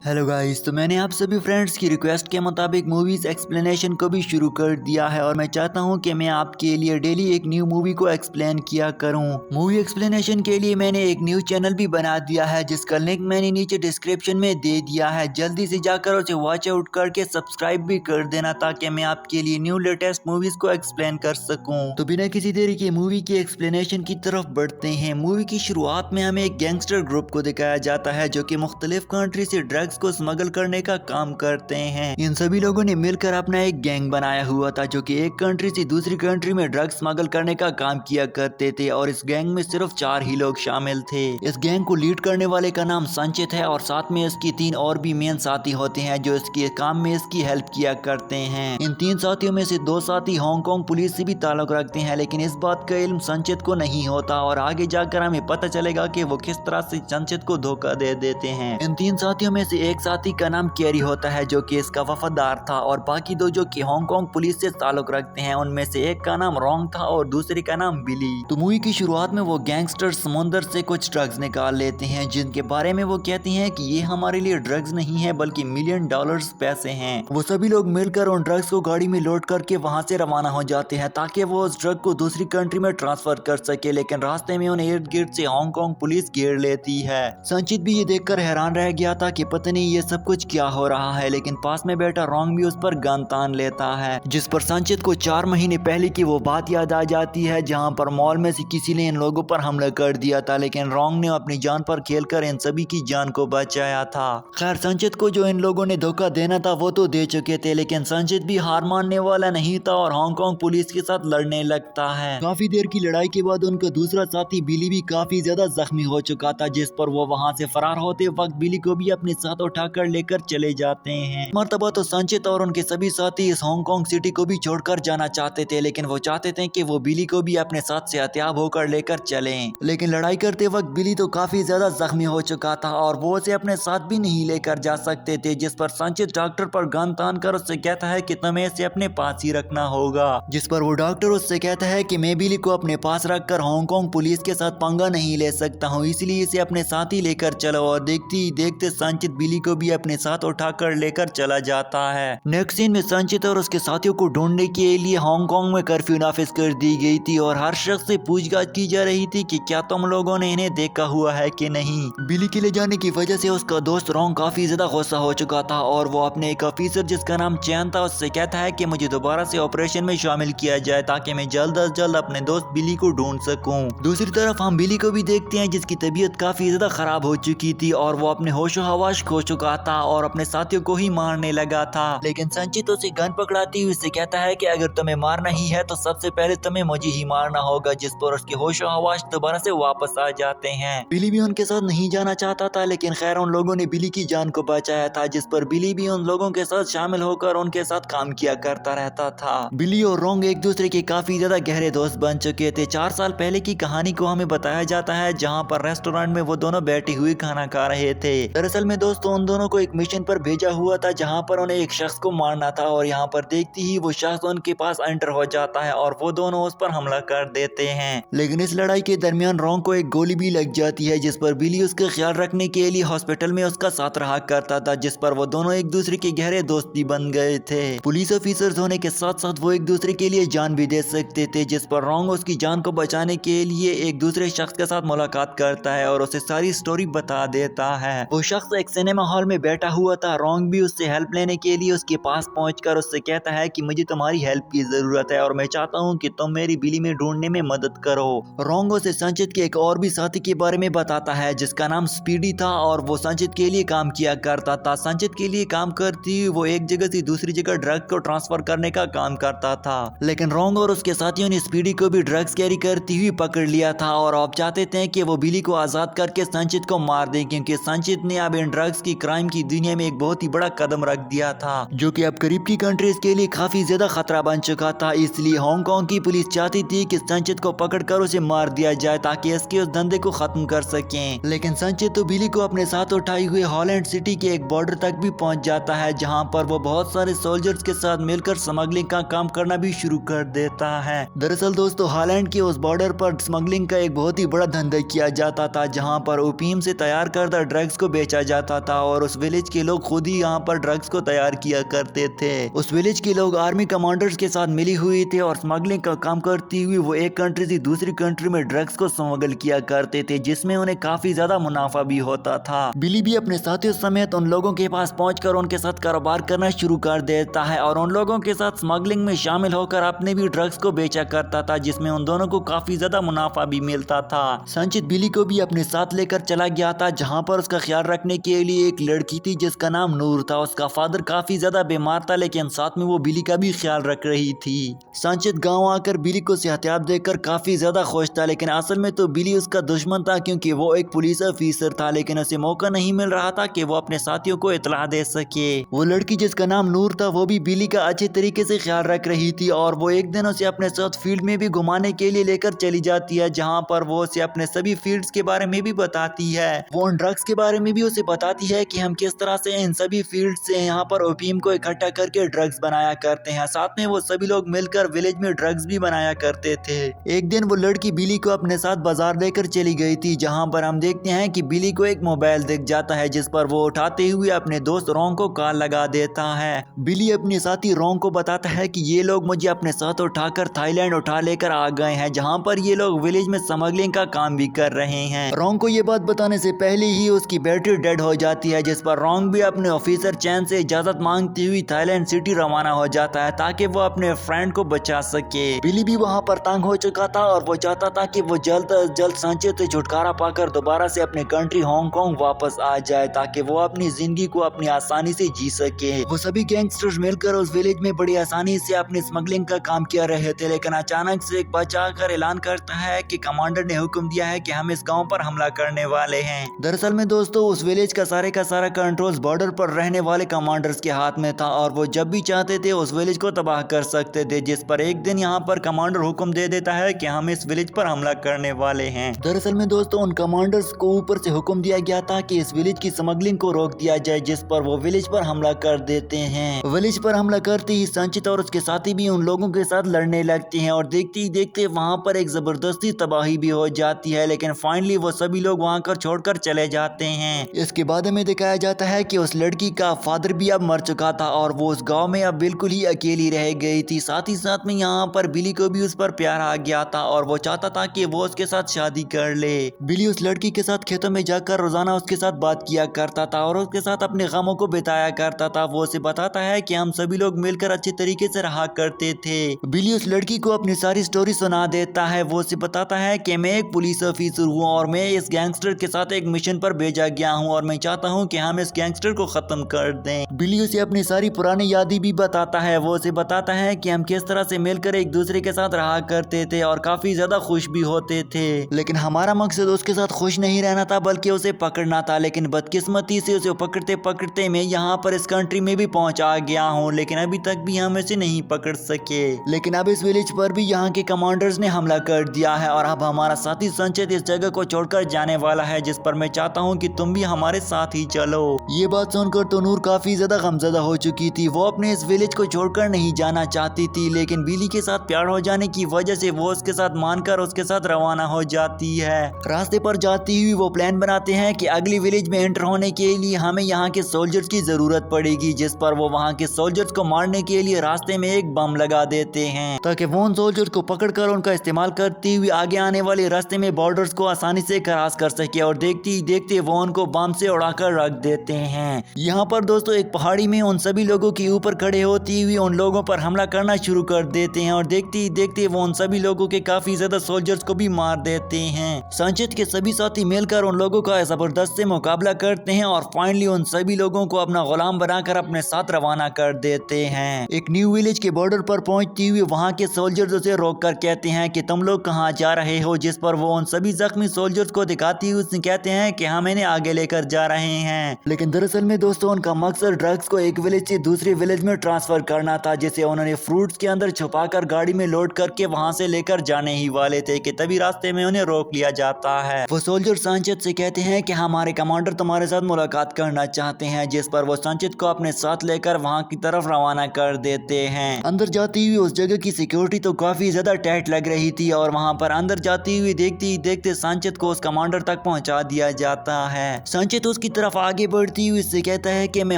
Hello guys, तो मैंने आप सभी फ्रेंड्स की रिक्वेस्ट के मुताबिक मूवीज एक्सप्लेनेशन को भी शुरू कर दिया है और मैं चाहता हूं कि मैं आपके लिए डेली एक न्यू मूवी को एक्सप्लेन किया करूं। मूवी एक्सप्लेनेशन के लिए मैंने एक न्यू चैनल भी बना दिया है जिसका लिंक मैंने नीचे डिस्क्रिप्शन में दे दिया है। जल्दी से जाकर उसे वॉच आउट करके सब्सक्राइब भी कर देना ताकि मैं आपके लिए न्यू लेटेस्ट मूवीज को एक्सप्लेन कर सकूँ। तो बिना किसी देरी के मूवी की एक्सप्लेनेशन की तरफ बढ़ते हैं। मूवी की शुरुआत में हमें एक गैंगस्टर ग्रुप को दिखाया जाता है जो कि मुख्तलिफ कंट्री से ड्रग्स को स्मगल करने का काम करते हैं। इन सभी लोगों ने मिलकर अपना एक गैंग बनाया हुआ था जो कि एक कंट्री से दूसरी कंट्री में ड्रग्स स्मगल करने का काम किया करते थे और इस गैंग में सिर्फ 4 ही लोग शामिल थे। इस गैंग को लीड करने वाले का नाम संचित है और साथ में इसकी 3 और भी मेन साथी होते हैं जो इसके काम में इसकी हेल्प किया करते हैं। इन 3 साथियों में से 2 साथी हांगकांग पुलिस से भी ताल्लुक रखते हैं, लेकिन इस बात का इल्म संचित को नहीं होता और आगे जाकर हमें पता चलेगा कि वो किस तरह से संचित को धोखा दे देते हैं। इन 3 साथियों में से एक साथी का नाम कैरी होता है जो कि इसका वफादार था और बाकी 2 जो कि हांगकांग पुलिस से ताल्लुक रखते हैं उनमें से एक का नाम रोंग था और दूसरे का नाम बिली। तो मूवी की शुरुआत में वो गैंगस्टर समुंदर से कुछ ड्रग्स निकाल लेते हैं जिनके बारे में वो कहते हैं कि ये हमारे लिए ड्रग्स नहीं है बल्कि $1,000,000 पैसे हैं। वो सभी लोग मिलकर उन ड्रग्स को गाड़ी में लोड करके वहां से रवाना हो जाते हैं ताकि वो उस ड्रग को दूसरी कंट्री में ट्रांसफर कर सके, लेकिन रास्ते में उन्हें इर्द गिर्द से हांगकांग पुलिस घेर लेती है। संचित भी ये देखकर हैरान रह गया था कि पता नहीं ये सब कुछ क्या हो रहा है, लेकिन पास में बैठा रोंग भी उस पर गन तान लेता है जिस पर संचित को 4 महीने पहले की वो बात याद आ जाती है जहां पर मॉल में से किसी ने इन लोगों पर हमला कर दिया था, लेकिन रोंग ने अपनी जान पर खेलकर इन सभी की जान को बचाया था। खैर संचित को जो इन लोगों ने धोखा देना था वो तो दे चुके थे, लेकिन संचित भी हार मानने वाला नहीं था और हांगकांग पुलिस के साथ लड़ने लगता है। काफी देर की लड़ाई के बाद उनका दूसरा साथी बिली भी काफी ज्यादा जख्मी हो चुका था जिस पर वो वहां से फरार होते वक्त बिली को भी अपने साथ उठाकर लेकर चले जाते हैं। मर्तबा तो संचित और उनके सभी साथी इस हांगकांग सिटी को भी छोड़कर जाना चाहते थे, लेकिन वो चाहते थे कि वो बिली को भी अपने साथ से हथियार होकर लेकर चलें। लेकिन लड़ाई करते वक्त बिली तो काफी ज्यादा जख्मी हो चुका था और वो उसे अपने साथ भी नहीं लेकर जा सकते थे, जिस पर संचित डॉक्टर पर गन तान कर उससे कहता है कि तुम्हें इसे अपने पास ही रखना होगा, जिस पर वो डॉक्टर उससे कहता है कि मैं बिली को अपने पास रखकर हांगकांग पुलिस के साथ पंगा नहीं ले सकता हूँ, इसलिए इसे अपने साथ ही लेकर चलो। और देखते ही देखते संचित बिली को भी अपने साथ उठाकर लेकर चला जाता है। नेक्स्ट सीन में संचित और उसके साथियों को ढूंढने के लिए हांगकांग में कर्फ्यू नाफिज कर दी गई थी और हर शख्स से पूछताछ की जा रही थी कि क्या तुम लोगों ने इन्हें देखा हुआ है कि नहीं। बिली के ले जाने की वजह से उसका दोस्त रोंग काफी ज्यादा गुस्सा हो चुका था और वो अपने एक ऑफिसर जिसका नाम चैन था उससे कहता है कि मुझे दोबारा से ऑपरेशन में शामिल किया जाए ताकि मैं जल्द अज जल्द अपने दोस्त बिली को ढूंढ सकूं। दूसरी तरफ हम बिली को भी देखते हैं जिसकी तबीयत काफी ज्यादा खराब हो चुकी थी और वो अपने होशो हवास खो चुका था और अपने साथियों को ही मारने लगा था, लेकिन संचित उसे गन पकड़ाती हुई उससे कहता है कि अगर तुम्हें मारना ही है तो सबसे पहले तुम्हें मुझे ही मारना होगा, जिस पर उसके होशो हवास दोबारा से वापस आ जाते हैं। बिली भी उनके साथ नहीं जाना चाहता था, लेकिन खैर उन लोगों ने बिली की जान को बचाया था, जिस पर बिली भी उन लोगों के साथ शामिल होकर उनके साथ काम किया करता रहता था। बिली और रोंग एक दूसरे के काफी ज्यादा गहरे दोस्त बन चुके थे। 4 साल पहले की कहानी को हमें बताया जाता है जहाँ पर रेस्टोरेंट में वो दोनों बैठे हुए खाना खा रहे थे। दरअसल में दोस्तों उन दोनों को एक मिशन पर भेजा हुआ था जहाँ पर उन्हें एक शख्स को मारना था और यहाँ पर देखते ही वो शख्स उनके पास एंटर हो जाता है और वो दोनों उस पर हमला कर देते हैं। लेकिन इस लड़ाई के दरमियान रोंग को एक गोली भी लग जाती है जिस पर बिली उसका ख्याल रखने के लिए हॉस्पिटल में उसका साथ रहा करता था, जिस पर वो दोनों एक दूसरे के गहरे दोस्त भी बन गए थे। पुलिस ऑफिसर्स होने के साथ साथ वो एक दूसरे के लिए जान भी दे सकते थे, जिस पर रोंग उसकी जान को बचाने के लिए एक दूसरे शख्स के साथ मुलाकात करता है और उसे सारी स्टोरी बता देता है। वो शख्स एक सिनेमा हॉल में बैठा हुआ था। रोंग भी उससे हेल्प लेने के लिए उसके पास पहुंचकर उससे कहता है कि मुझे तुम्हारी हेल्प की जरूरत है और मैं चाहता हूं कि तुम मेरी बिली में ढूंढने में मदद करो। रोंग उसे संचित के एक और भी साथी के बारे में बताता है जिसका नाम स्पीडी था और वो संचित के लिए काम किया करता था। संचित के लिए काम करती हुई वो एक जगह से दूसरी जगह ड्रग को ट्रांसफर करने का काम करता था, लेकिन रोंग और उसके साथियों ने स्पीडी को भी ड्रग्स कैरी करती हुई पकड़ लिया था और अब चाहते थे कि वो बिली को आजाद करके संचित को मार दे, क्योंकि संचित ने अब इन ड्रग्स की क्राइम की दुनिया में एक बहुत ही बड़ा कदम रख दिया था जो कि अब करीब की कंट्रीज के लिए काफी ज्यादा खतरा बन चुका था। इसलिए हांगकांग की पुलिस चाहती थी कि संचित को पकड़कर उसे मार दिया जाए ताकि इसके उस धंधे को खत्म कर सकें, लेकिन संचित तो बिली को अपने साथ उठाए हुए हॉलैंड सिटी के एक बॉर्डर तक भी पहुंच जाता है जहां पर वो बहुत सारे सोल्जर्स के साथ मिलकर स्मगलिंग का काम करना भी शुरू कर देता है। दरअसल दोस्तों हॉलैंड के उस बॉर्डर पर स्मगलिंग का एक बहुत ही बड़ा धंधा किया जाता था जहां पर ओपीएम से तैयार करदा ड्रग्स को बेचा जाता था था और उस विलेज के लोग खुद ही यहाँ पर ड्रग्स को तैयार किया करते थे। उस विलेज के लोग आर्मी कमांडर्स के साथ मिली हुई थे और स्मगलिंग का काम करती हुई वो एक कंट्री से दूसरी कंट्री में ड्रग्स को स्मगल किया करते थे, जिसमें उन्हें काफी ज्यादा मुनाफा भी होता था। बिली भी अपने साथियों समेत उन लोगों के पास पहुंचकर उनके साथ कारोबार करना शुरू कर देता है और उन लोगों के साथ स्मगलिंग में शामिल होकर अपने भी ड्रग्स को बेचा करता था, जिसमें उन दोनों को काफी ज्यादा मुनाफा भी मिलता था। संचित बिली को भी अपने साथ लेकर चला गया था, जहाँ पर उसका ख्याल रखने के लिए एक लड़की थी जिसका नाम नूर था। उसका फादर काफी ज्यादा बीमार था, लेकिन साथ में वो बिली का भी ख्याल रख रही थी। संचित गांव आकर बिली को सेहतियाब देकर काफी ज्यादा खुश था, लेकिन असल में तो बिली उसका दुश्मन था, क्योंकि वो एक पुलिस ऑफिसर था, लेकिन उसे मौका नहीं मिल रहा था कि वो अपने साथियों को इतला दे सके। वो लड़की जिसका नाम नूर था वो भी बिली का अच्छे तरीके से ख्याल रख रही थी और वो एक दिन उसे अपने साथ फील्ड में भी घुमाने के लिए लेकर चली जाती है, जहाँ पर वो उसे अपने सभी फील्ड्स के बारे में भी बताती है। वो उन ड्रग्स के बारे में भी उसे बताती है कि हम किस तरह से इन सभी फील्ड से यहाँ पर ओपीएम को इकट्ठा करके ड्रग्स बनाया करते हैं। साथ में वो सभी लोग मिलकर विलेज में ड्रग्स भी बनाया करते थे। एक दिन वो लड़की बिली को अपने साथ बाजार लेकर चली गई थी, जहाँ पर हम देखते हैं कि बिली को एक मोबाइल दिख जाता है, जिस पर वो उठाते हुए अपने दोस्त रोंग को कॉल लगा देता है। बिली अपने साथी रोंग को बताता है कि ये लोग मुझे अपने साथ उठाकर थाईलैंड उठा लेकर आ गए हैं, जहाँ पर ये लोग विलेज में स्मगलिंग का काम भी कर रहे हैं। रोंग को ये बात बताने से पहले ही उसकी बैटरी डेड हो जाती है, जिस पर रोंग भी अपने ऑफिसर चैन से इजाजत मांगती हुई थाईलैंड सिटी रवाना हो जाता है, ताकि वो अपने फ्रेंड को बचा सके। बिली भी वहाँ पर तंग हो चुका था और वो चाहता था कि वो जल्द अज जल्द संचित से छुटकारा पाकर दोबारा से अपने कंट्री हांगकांग वापस आ जाए, ताकि वो अपनी जिंदगी को अपनी आसानी से जी सके। वो सभी गैंगस्टर्स मिलकर उस विलेज में बड़ी आसानी से अपनी स्मगलिंग का काम कर रहे थे, लेकिन अचानक से एक बच्चा आकर ऐलान करता है कि कमांडर ने हुक्म दिया है कि हम इस गाँव पर हमला करने वाले हैं। दरअसल में दोस्तों उस विलेज का सारा कंट्रोल बॉर्डर पर रहने वाले कमांडर्स के हाथ में था और वो जब भी चाहते थे उस विलेज को तबाह कर सकते थे, जिस पर एक दिन यहाँ पर कमांडर हुक्म दे देता है कि हम इस विलेज पर हमला करने वाले हैं। दरअसल में दोस्तों उन कमांडर्स को ऊपर से हुक्म दिया गया था कि इस विलेज की स्मगलिंग को रोक दिया जाए, जिस पर वो विलेज पर हमला कर देते हैं। विलेज पर हमला करते ही संचित और उसके साथी भी उन लोगों के साथ लड़ने लगते हैं और देखते ही देखते वहाँ पर एक जबरदस्ती तबाही भी हो जाती है, लेकिन फाइनली वो सभी लोग वहाँ कर छोड़कर चले जाते हैं। इसके बाद हमें दिखाया जाता है कि उस लड़की का फादर भी अब मर चुका था और वो उस गांव में अब बिल्कुल ही अकेली रह गई थी। साथ ही साथ में यहाँ पर बिली को भी उस पर प्यार आ गया था और वो चाहता था कि वो उसके साथ शादी कर ले। बिली उस लड़की के साथ खेतों में जाकर रोजाना उसके साथ बात किया करता था और उसके साथ अपने गमों को बिताया करता था। वो उसे बताता है कि हम सभी लोग मिलकर अच्छे तरीके से रहा करते थे। बिली उस लड़की को अपनी सारी स्टोरी सुना देता है। वो उसे बताता है कि मैं एक पुलिस ऑफिसर हूँ और मैं इस गैंगस्टर के साथ एक मिशन पर भेजा गया हूँ और मैं चाहता हूँ कि हम इस गैंगस्टर को खत्म कर दें। बिली उसे अपनी सारी पुरानी यादें भी बताता है। वो उसे बताता है कि हम किस तरह से मिलकर एक दूसरे के साथ रहा करते थे और काफी ज्यादा खुश भी होते थे, लेकिन हमारा मकसद उसके साथ खुश नहीं रहना था बल्कि उसे पकड़ना था। लेकिन बदकिस्मती से उसे पकड़ते पकड़ते मैं यहाँ पर इस कंट्री में भी पहुंचा गया हूँ, लेकिन अभी तक भी हम इसे नहीं पकड़ सके। लेकिन अब इस विलेज पर भी यहाँ के कमांडर्स ने हमला कर दिया है और अब हमारा साथी संचित इस जगह को छोड़कर जाने वाला है, जिस पर मैं चाहता हूँ कि तुम भी हमारे साथ ही चलो। ये बात सुनकर तो नूर काफी ज्यादा गमज़दा हो चुकी थी। वो अपने इस विलेज को छोड़कर नहीं जाना चाहती थी, लेकिन बिली के साथ प्यार हो जाने की वजह से वो उसके साथ मानकर उसके साथ रवाना हो जाती है। रास्ते पर जाती हुई वो प्लान बनाते हैं कि अगली विलेज में एंटर होने के लिए हमें यहाँ के सोल्जर्स की जरूरत पड़ेगी, जिस पर वो वहाँ के सोल्जर्स को मारने के लिए रास्ते में एक बम लगा देते हैं, ताकि वो उन सोल्जर्स को पकड़कर उनका इस्तेमाल करते हुए आगे आने वाले रास्ते में बॉर्डर्स को आसानी से क्रॉस कर सके। और देखते ही देखते वो उनको बम से उड़ाकर रख देते हैं। यहाँ पर दोस्तों एक पहाड़ी में उन सभी लोगों के ऊपर खड़े होती हुई उन लोगों पर हमला करना शुरू कर देते हैं और देखते ही देखते वो उन सभी लोगों के काफी ज्यादा सोल्जर्स को भी मार देते हैं। संचित के सभी साथी मिलकर उन लोगों का जबरदस्त से मुकाबला करते हैं और फाइनली उन सभी लोगों को अपना गुलाम बनाकर अपने साथ रवाना कर देते हैं। एक न्यू विलेज के बॉर्डर पर पहुंचती हुई वहाँ के सोल्जर्स उसे रोक कर कहते हैं कि तुम लोग कहाँ जा रहे हो, जिस पर वो उन सभी जख्मी सोल्जर्स को दिखाती हुई उसने कहते हैं कि हम इन्हें आगे लेकर जा रहे हैं। लेकिन दरअसल में दोस्तों उनका मकसद ड्रग्स को एक विलेज से दूसरे विलेज में ट्रांसफर करना था, जिसे उन्होंने फ्रूट्स के अंदर छुपाकर गाड़ी में लोड करके वहां से लेकर जाने ही वाले थे कि तभी रास्ते में उन्हें रोक लिया जाता है। वो सोल्जर संचित से कहते हैं कि हमारे कमांडर तुम्हारे साथ मुलाकात करना चाहते हैं, जिस पर वो संचित को अपने साथ लेकर वहां की तरफ रवाना कर देते हैं। अंदर जाती हुई उस जगह की सिक्योरिटी तो काफी ज्यादा टाइट लग रही थी और वहां पर अंदर जाती हुई देखते ही देखते संचित को उस कमांडर तक पहुंचा दिया जाता है। संचित उसकी तरफ आगे बढ़ती हुई इससे कहता है कि मैं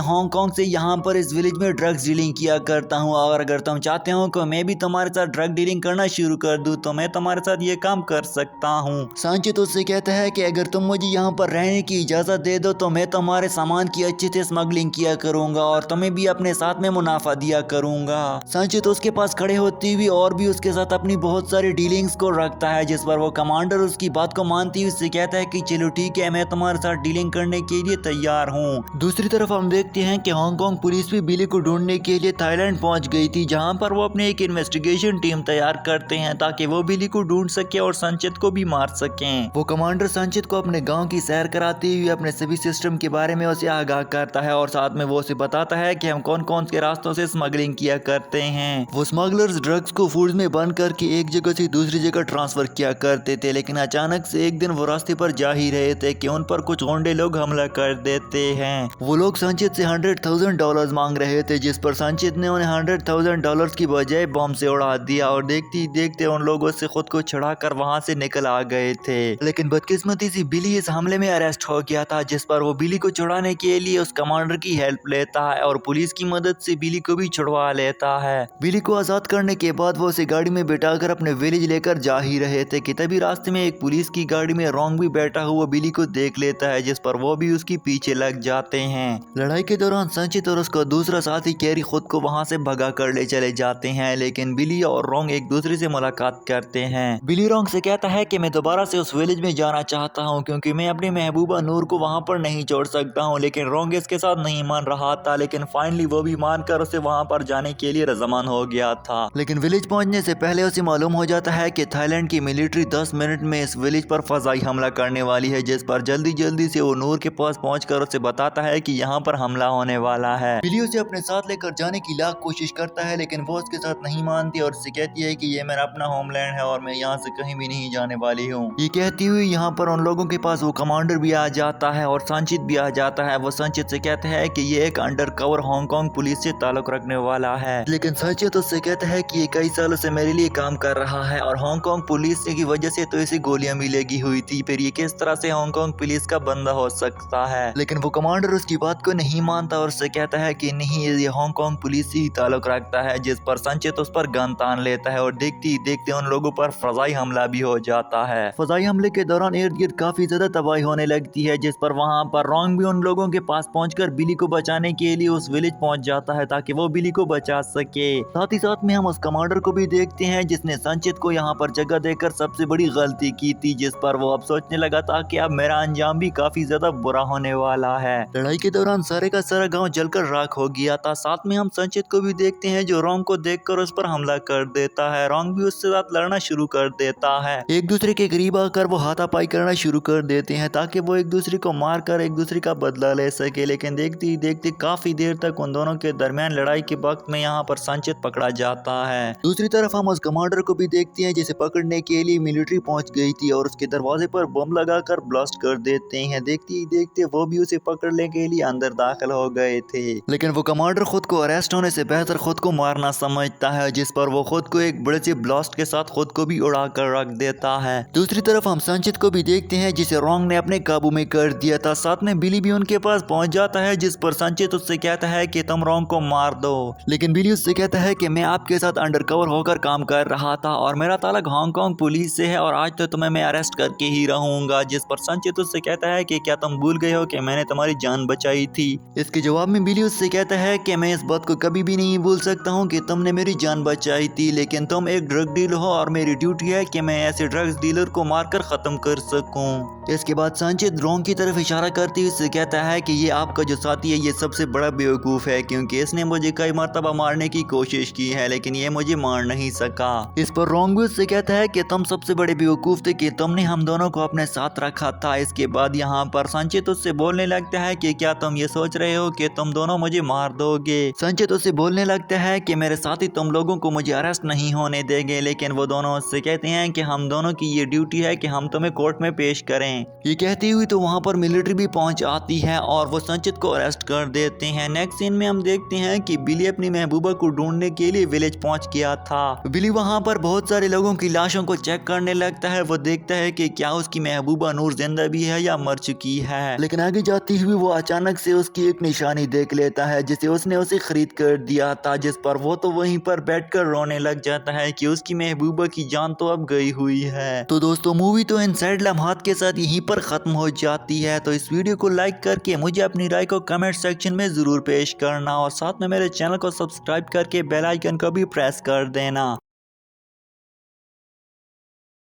हांगकांग से यहाँ पर इस विलेज में ड्रग्स डीलिंग किया करता हूँ और अगर तुम चाहते हो कि मैं भी तुम्हारे साथ ड्रग डीलिंग करना शुरू कर दूँ तो मैं तुम्हारे साथ ये काम कर सकता हूँ। सांचेत उससे कहता है कि अगर तुम मुझे यहाँ पर रहने की इजाजत दे दो तो मैं तुम्हारे सामान की अच्छे से स्मगलिंग किया करूंगा और तुम्हें भी अपने साथ में मुनाफा दिया करूंगा। सांचेत उसके पास खड़े होती हुई और भी उसके साथ अपनी बहुत सारी डीलिंग्स को रखता है, जिस पर वो कमांडर उसकी बात को मानती हुई उससे कहता है कि चलो ठीक है, मैं तुम्हारे साथ डीलिंग करने के लिए तैयार हूँ। दूसरी तरफ हम देखते हैं कि हांगकांग पुलिस भी बिली को ढूंढने के लिए थाईलैंड पहुंच गई थी, जहां पर वो अपने एक इन्वेस्टिगेशन टीम तैयार करते हैं ताकि वो बिली को ढूंढ सके और संचित को भी मार सकें। वो कमांडर संचित को अपने गांव की सैर कराते हुए अपने सभी सिस्टम के बारे में उसे आगाह करता है और साथ में वो उसे बताता है कि हम कौन कौन से रास्तों से स्मगलिंग किया करते हैं। वो स्मगलर्स ड्रग्स को फूड्स में बंद करके एक जगह से दूसरी जगह ट्रांसफर किया करते थे, लेकिन अचानक से एक दिन वो रास्ते पर जा ही रहे थे कि उन पर कुछ गुंडे लोग हमला कर देते हैं। वो लोग संचित से $100,000 मांग रहे थे, जिस पर संचित ने उन्हें $100,000 की बजाय बम से उड़ा दिया और देखते ही देखते उन लोगों से खुद को छुड़ाकर वहां से निकल आ गए थे। लेकिन बदकिस्मती से बिली इस हमले में अरेस्ट हो गया था, जिस पर वो बिली को छुड़ाने के लिए उस कमांडर की हेल्प लेता है और पुलिस की मदद से बिली को भी छुड़वा लेता है। बिली को आजाद करने के बाद वो उसे गाड़ी में बिठाकर अपने विलेज लेकर जा ही रहे थे कि तभी रास्ते में एक पुलिस की गाड़ी में रोंग भी बैठा हुआ बिली को देख लेता है, जिस पर वो भी उसके पीछे लग जाते हैं। लड़ाई के दौरान संचित और उसका दूसरा साथी कैरी खुद को वहां से भगा कर ले चले जाते हैं, लेकिन बिली और रोंग एक दूसरे से मुलाकात करते हैं। बिली रोंग से कहता है कि मैं दोबारा से उस विलेज में जाना चाहता हूं क्योंकि मैं अपनी महबूबा नूर को वहां पर नहीं छोड़ सकता हूं, लेकिन रोंग इसके साथ नहीं मान रहा था। लेकिन फाइनली वो भी मानकर उसे वहां पर जाने के लिए रजामंद हो गया था। लेकिन विलेज पहुंचने से पहले उसे मालूम हो जाता है कि थाईलैंड की मिलिट्री 10 मिनट में इस विलेज पर फजाई हमला करने वाली है, जिस पर जल्दी से वो नूर के पास पहुंचकर उसे बताता है कि यहाँ पर हमला होने वाला है। बिली उसे अपने साथ लेकर जाने की लाख कोशिश करता है, लेकिन वो उसके साथ नहीं मानती और उससे कहती है कि ये मेरा अपना होमलैंड है और मैं यहाँ से कहीं भी नहीं जाने वाली हूँ। ये कहती हुई यहाँ पर उन लोगों के पास वो कमांडर भी आ जाता है और संचित भी आ जाता है। वो संचित से कहता है कि ये एक अंडर कवर हांगकांग पुलिस से ताल्लुक रखने वाला है, लेकिन संचित उससे कहता है कि ये कई सालों से मेरे लिए काम कर रहा है और हांगकांग पुलिस की वजह से तो इसे गोलियां भी लगी हुई थी, फिर ये किस तरह से हांगकांग पुलिस का बंदा हो सकता है। लेकिन वो कमांडर उसकी बात को नहीं मानता और उससे कहता है कि नहीं, ये हांगकांग पुलिस से ही ताल्लुक रखता है, जिस पर संचित उस पर गन तान लेता है और देखते ही देखते उन लोगों पर फजाई हमला भी हो जाता है। फजाई हमले के दौरान इर्द गिर्द काफी ज्यादा तबाही होने लगती है, जिस पर वहाँ पर रोंग भी उन लोगों के पास पहुंचकर बिली को बचाने के लिए उस विलेज पहुंच जाता है ताकि वो बिली को बचा सके। साथ ही साथ में हम उस कमांडर को भी देखते हैं जिसने संचित को यहाँ पर जगह देकर सबसे बड़ी गलती की थी, जिस पर वो अब सोचने लगा था कि अब मेरा अंजाम भी काफी ज्यादा बुरा होने वाला है। लड़ाई के दौरान सारे का सारा गांव जलकर राख हो गया था। साथ में हम संचित को भी देखते हैं जो रोंग को देखकर उस पर हमला कर देता है। रोंग भी उससे साथ लड़ना शुरू कर देता है। एक दूसरे के करीब आकर वो हाथापाई करना शुरू कर देते हैं ताकि वो एक दूसरे को मार कर एक दूसरे का बदला ले सके, लेकिन देखते ही देखते काफी देर तक उन दोनों के दरमियान लड़ाई के वक्त में यहाँ पर संचित पकड़ा जाता है। दूसरी तरफ हम उस कमांडर को भी देखते हैं जिसे पकड़ने के लिए मिलिट्री पहुंच गई थी और उसके दरवाजे पर बम लगाकर ब्लास्ट कर देते हैं। देखते ही देखते वो भी उसे पकड़ने के लिए अंदर दाखिल हो गए थे, लेकिन वो कमांडर खुद को अरेस्ट होने से बेहतर खुद को मारना समझता है, जिस पर वो खुद को एक बड़े से ब्लास्ट के साथ खुद को भी उड़ा कर रख देता है। दूसरी तरफ हम संचित को भी देखते हैं जिसे रोंग ने अपने काबू में कर दिया था। साथ में बिली भी उनके पास पहुंच जाता है, जिस पर संचित उससे कहता है कि तुम रोंग को मार दो, लेकिन बिली उससे कहता है कि मैं आपके साथ अंडरकवर होकर काम कर रहा था और मेरा ताल्लुक हांगकांग पुलिस से है और आज तो तुम्हें मैं अरेस्ट करके ही रहूंगा, जिस पर संचित उससे कहता है कि क्या तुम भूल गए हो कि मैंने तुम्हारी जान बचाई थी। इसके जवाब में बिली उससे कहता है कि मैं इस बात को कभी भी नहीं भूल सकता हूँ कि तुमने मेरी जान बचाई थी, लेकिन तुम एक ड्रग डीलर हो और मेरी ड्यूटी है कि मैं ऐसे ड्रग्स डीलर को मारकर खत्म कर सकूं। इसके बाद संचित रोंग की तरफ इशारा करते हुए उससे कहता है कि ये आपका जो साथी है ये सबसे बड़ा बेवकूफ है, क्योंकि इसने मुझे कई मर्तबा मारने की कोशिश की है लेकिन ये मुझे मार नहीं सका। इस पर रोंग भी उससे कहता है कि तुम सबसे बड़े बेवकूफ थे कि तुमने हम दोनों को अपने साथ रखा था। इसके बाद यहाँ पर संचित उससे बोलने लगता है कि क्या तुम ये सोच रहे हो कि तुम दोनों मुझे मार दोगे। संचित उससे बोलने लगता है कि मेरे साथी तुम लोगों को मुझे अरेस्ट नहीं होने देंगे, लेकिन वो दोनों उससे कहते हैं कि हम दोनों की ये ड्यूटी है कि हम तुम्हें कोर्ट में पेश करें। ये कहती हुई तो वहाँ पर मिलिट्री भी पहुँच आती है और वो संचित को अरेस्ट कर देते हैं। नेक्स्ट सीन में हम देखते हैं कि बिली अपनी महबूबा को ढूंढने के लिए विलेज पहुँच गया था। बिली वहाँ पर बहुत सारे लोगों की लाशों को चेक करने लगता है। वो देखता है कि क्या उसकी महबूबा नूर जिंदा भी है या मर चुकी है, लेकिन आगे जाती हुई वो अचानक से उसकी एक निशानी देख लेता है जिसे उसने उसे खरीद कर दिया था, जिस पर वो तो वहीं पर बैठकर रोने लग जाता है कि उसकी महबूबा की जान तो अब गई हुई है। तो दोस्तों मूवी तो इन सैड लम्हात के साथ यहीं पर खत्म हो जाती है। तो इस वीडियो को लाइक करके मुझे अपनी राय को कमेंट सेक्शन में जरूर पेश करना और साथ में मेरे चैनल को सब्सक्राइब करके बेल आइकन को भी प्रेस कर देना।